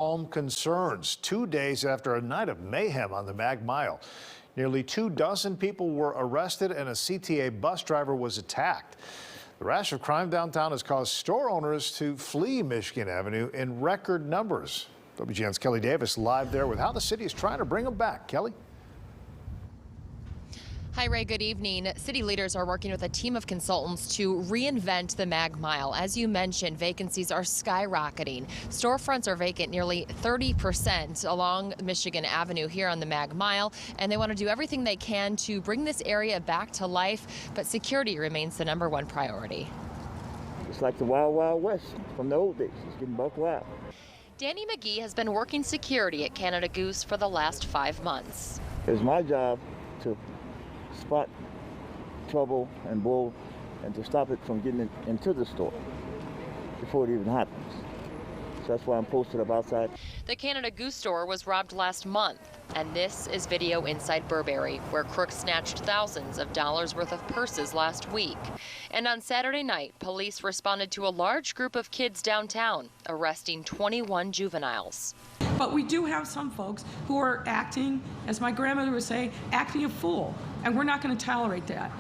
calm concerns 2 days after a night of mayhem on the Mag Mile. Nearly 24 people were arrested and a CTA bus driver was attacked. The rash of crime downtown has caused store owners to flee Michigan Avenue in record numbers. WGN's Kelly Davis live there with how the city is trying to bring them back. Kelly? Hi, Ray. Good evening. City leaders are working with a team of consultants to reinvent the Mag Mile. As you mentioned, vacancies are skyrocketing. Storefronts are vacant nearly 30% along Michigan Avenue here on the Mag Mile, and they want to do everything they can to bring this area back to life, but security remains the #1 priority. It's like the Wild Wild West from the old days. It's getting buck wild. Danny McGee has been working security at Canada Goose for the last 5 months. It's my job to spot trouble and bull and to stop it from getting into the store before it even happens. So that's why I'm posted up outside. The Canada Goose store was robbed last month, and this is video inside Burberry, where crooks snatched thousands of dollars worth of purses last week. And on Saturday night, police responded to a large group of kids downtown, arresting 21 juveniles. But we do have some folks who are acting, as my grandmother would say, acting a fool, and we're not going to tolerate that.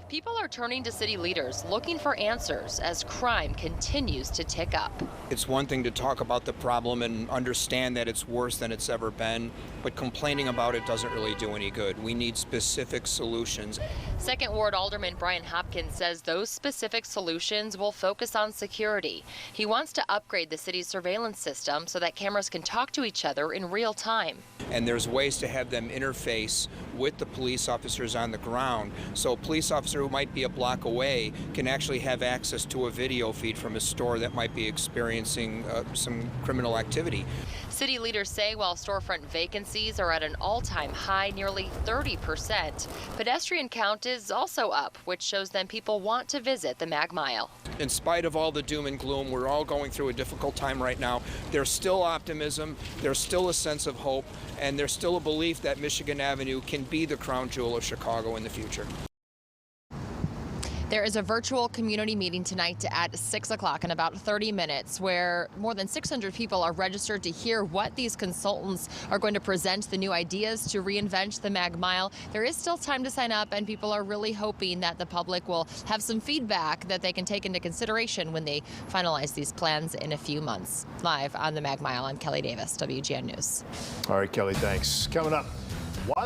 People are turning to city leaders looking for answers as crime continues to tick up. It's one thing to talk about the problem and understand that it's worse than it's ever been, but complaining about it doesn't really do any good. We need specific solutions. Second Ward Alderman Brian Hopkins says those specific solutions will focus on security. He wants to upgrade the city's surveillance system so that cameras can talk to each other in real time. And there's ways to have them interface with the police officers on the ground, so a police officer who might be a block away can actually have access to a video feed from a store that might be experiencing some criminal activity. City leaders say while storefront vacancies are at an all-time high, nearly 30%, pedestrian count is also up, which shows them people want to visit the Mag Mile. In spite of all the doom and gloom, we're all going through a difficult time right now. There's still optimism, there's still a sense of hope, and there's still a belief that Michigan Avenue can be the crown jewel of Chicago in the future. There is a virtual community meeting tonight at 6 o'clock in about 30 minutes where more than 600 people are registered to hear what these consultants are going to present, the new ideas to reinvent the Mag Mile. There is still time to sign up, and people are really hoping that the public will have some feedback that they can take into consideration when they finalize these plans in a few months. Live on the Mag Mile, I'm Kelly Davis, WGN News. All right, Kelly, thanks. Coming up.